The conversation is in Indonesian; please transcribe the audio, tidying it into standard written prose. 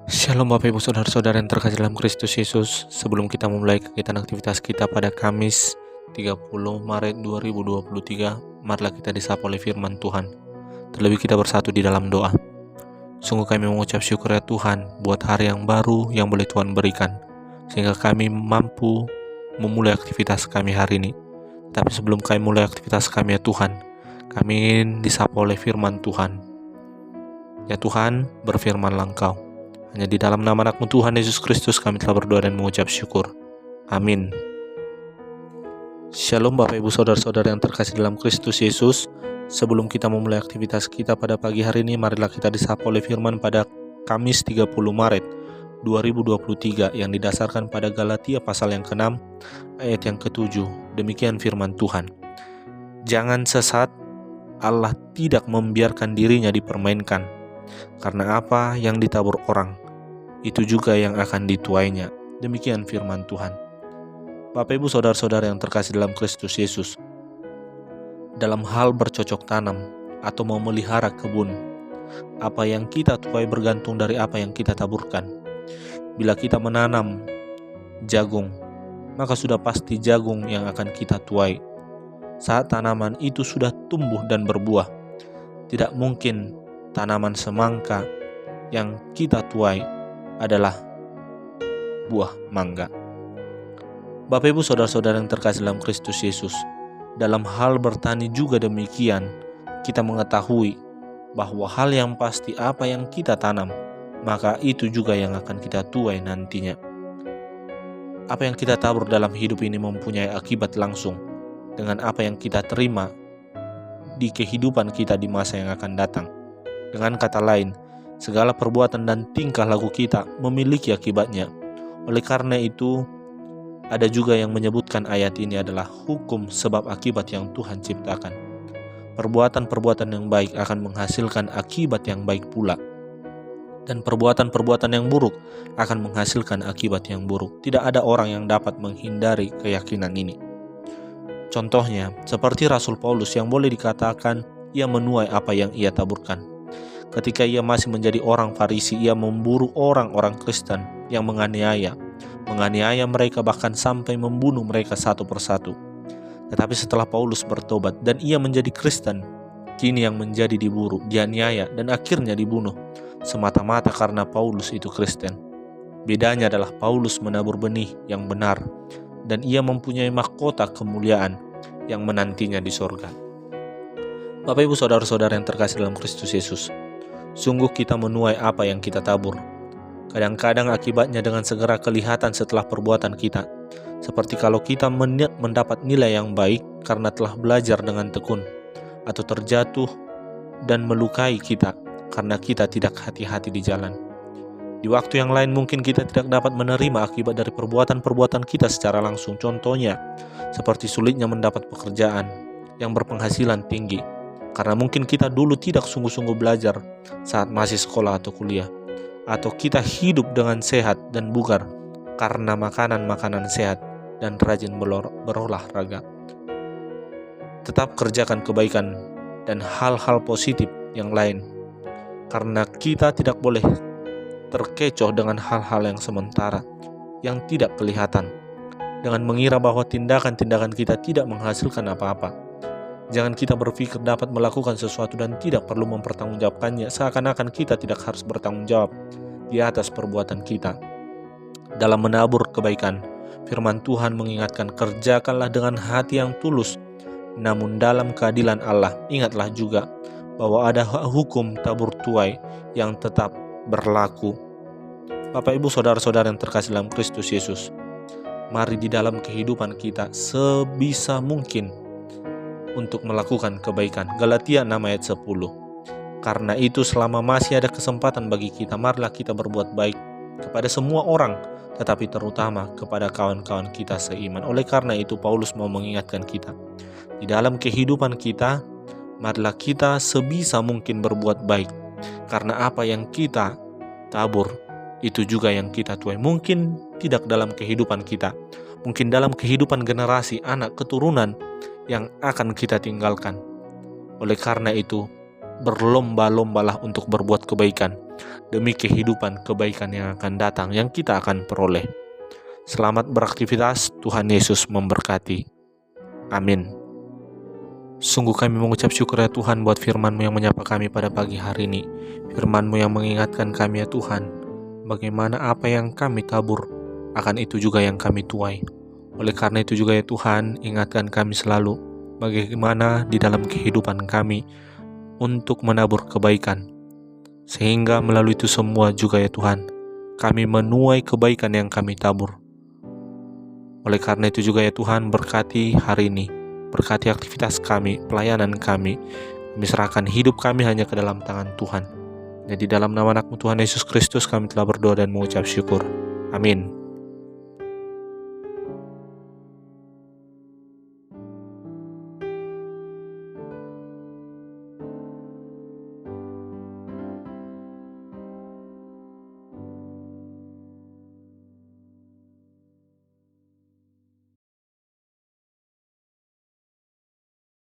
Shalom Bapak Ibu Saudara-saudara yang terkasih dalam Kristus Yesus. Sebelum kita memulai kegiatan aktivitas kita pada Kamis 30 Maret 2023, marilah kita disapa oleh firman Tuhan. Terlebih kita bersatu di dalam doa. Sungguh kami mengucap syukur ya Tuhan buat hari yang baru yang boleh Tuhan berikan, sehingga kami mampu memulai aktivitas kami hari ini. Tapi sebelum kami mulai aktivitas kami ya Tuhan, kami ingin disapa oleh firman Tuhan. Ya Tuhan, berfirmanlah Engkau. Hanya di dalam nama anak-Mu Tuhan Yesus Kristus kami telah berdoa dan mengucap syukur. Amin. Shalom Bapak Ibu Saudara-saudara yang terkasih dalam Kristus Yesus. Sebelum kita memulai aktivitas kita pada pagi hari ini, marilah kita disapa oleh firman pada Kamis 30 Maret 2023 yang didasarkan pada Galatia pasal yang ke-6 ayat yang ke-7. Demikian firman Tuhan. Jangan sesat, Allah tidak membiarkan dirinya dipermainkan. Karena apa yang ditabur orang, itu juga yang akan dituainya. Demikian firman Tuhan. Bapak Ibu Saudara-saudara yang terkasih dalam Kristus Yesus, dalam hal bercocok tanam atau memelihara kebun, apa yang kita tuai bergantung dari apa yang kita taburkan. Bila kita menanam jagung, maka sudah pasti jagung yang akan kita tuai. Saat tanaman itu sudah tumbuh dan berbuah, tidak mungkin tanaman semangka yang kita tuai adalah buah mangga. Bapak Ibu Saudara-saudara yang terkasih dalam Kristus Yesus, dalam hal bertani juga demikian. Kita mengetahui bahwa hal yang pasti apa yang kita tanam, maka itu juga yang akan kita tuai nantinya. Apa yang kita tabur dalam hidup ini mempunyai akibat langsung dengan apa yang kita terima di kehidupan kita di masa yang akan datang. Dengan kata lain, segala perbuatan dan tingkah laku kita memiliki akibatnya. Oleh karena itu, ada juga yang menyebutkan ayat ini adalah hukum sebab akibat yang Tuhan ciptakan. Perbuatan-perbuatan yang baik akan menghasilkan akibat yang baik pula. Dan perbuatan-perbuatan yang buruk akan menghasilkan akibat yang buruk. Tidak ada orang yang dapat menghindari keyakinan ini. Contohnya, seperti Rasul Paulus yang boleh dikatakan ia menuai apa yang ia taburkan. Ketika ia masih menjadi orang Farisi, ia memburu orang-orang Kristen yang menganiaya mereka, bahkan sampai membunuh mereka satu persatu. Tetapi setelah Paulus bertobat dan ia menjadi Kristen, kini yang menjadi diburu, dianiaya, dan akhirnya dibunuh semata-mata karena Paulus itu Kristen. Bedanya adalah Paulus menabur benih yang benar, dan ia mempunyai mahkota kemuliaan yang menantinya di sorga. Bapak Ibu Saudara-saudara yang terkasih dalam Kristus Yesus, sungguh kita menuai apa yang kita tabur. Kadang-kadang akibatnya dengan segera kelihatan setelah perbuatan kita. Seperti kalau kita mendapat nilai yang baik karena telah belajar dengan tekun, atau terjatuh dan melukai kita karena kita tidak hati-hati di jalan. Di waktu yang lain mungkin kita tidak dapat menerima akibat dari perbuatan-perbuatan kita secara langsung. Contohnya, seperti sulitnya mendapat pekerjaan yang berpenghasilan tinggi, karena mungkin kita dulu tidak sungguh-sungguh belajar saat masih sekolah atau kuliah. Atau kita hidup dengan sehat dan bugar karena makanan-makanan sehat dan rajin berolahraga. Tetap kerjakan kebaikan dan hal-hal positif yang lain, karena kita tidak boleh terkecoh dengan hal-hal yang sementara, yang tidak kelihatan, dengan mengira bahwa tindakan-tindakan kita tidak menghasilkan apa-apa. Jangan kita berpikir dapat melakukan sesuatu dan tidak perlu mempertanggungjawabkannya, seakan-akan kita tidak harus bertanggung jawab di atas perbuatan kita. Dalam menabur kebaikan, firman Tuhan mengingatkan, kerjakanlah dengan hati yang tulus, namun dalam keadilan Allah, ingatlah juga bahwa ada hukum tabur tuai yang tetap berlaku. Bapak Ibu Saudara-saudara yang terkasih dalam Kristus Yesus, mari di dalam kehidupan kita sebisa mungkin untuk melakukan kebaikan. Galatia 6 ayat 10. Karena itu selama masih ada kesempatan bagi kita, marilah kita berbuat baik kepada semua orang, tetapi terutama kepada kawan-kawan kita seiman. Oleh karena itu Paulus mau mengingatkan kita, di dalam kehidupan kita, marilah kita sebisa mungkin berbuat baik. Karena apa yang kita tabur, itu juga yang kita tuai. Mungkin tidak dalam kehidupan kita, mungkin dalam kehidupan generasi, anak, keturunan yang akan kita tinggalkan. Oleh karena itu, berlomba-lombalah untuk berbuat kebaikan demi kehidupan kebaikan yang akan datang, yang kita akan peroleh. Selamat beraktivitas, Tuhan Yesus memberkati. Amin. Sungguh kami mengucap syukur ya Tuhan buat firman-Mu yang menyapa kami pada pagi hari ini. Firman-Mu yang mengingatkan kami ya Tuhan, bagaimana apa yang kami tabur, akan itu juga yang kami tuai. Oleh karena itu juga ya Tuhan, ingatkan kami selalu bagaimana di dalam kehidupan kami untuk menabur kebaikan. Sehingga melalui itu semua juga ya Tuhan, kami menuai kebaikan yang kami tabur. Oleh karena itu juga ya Tuhan, berkati hari ini, berkati aktivitas kami, pelayanan kami. Kami serahkan hidup kami hanya ke dalam tangan Tuhan. Jadi dalam nama anak-Mu Tuhan Yesus Kristus kami telah berdoa dan mengucap syukur. Amin.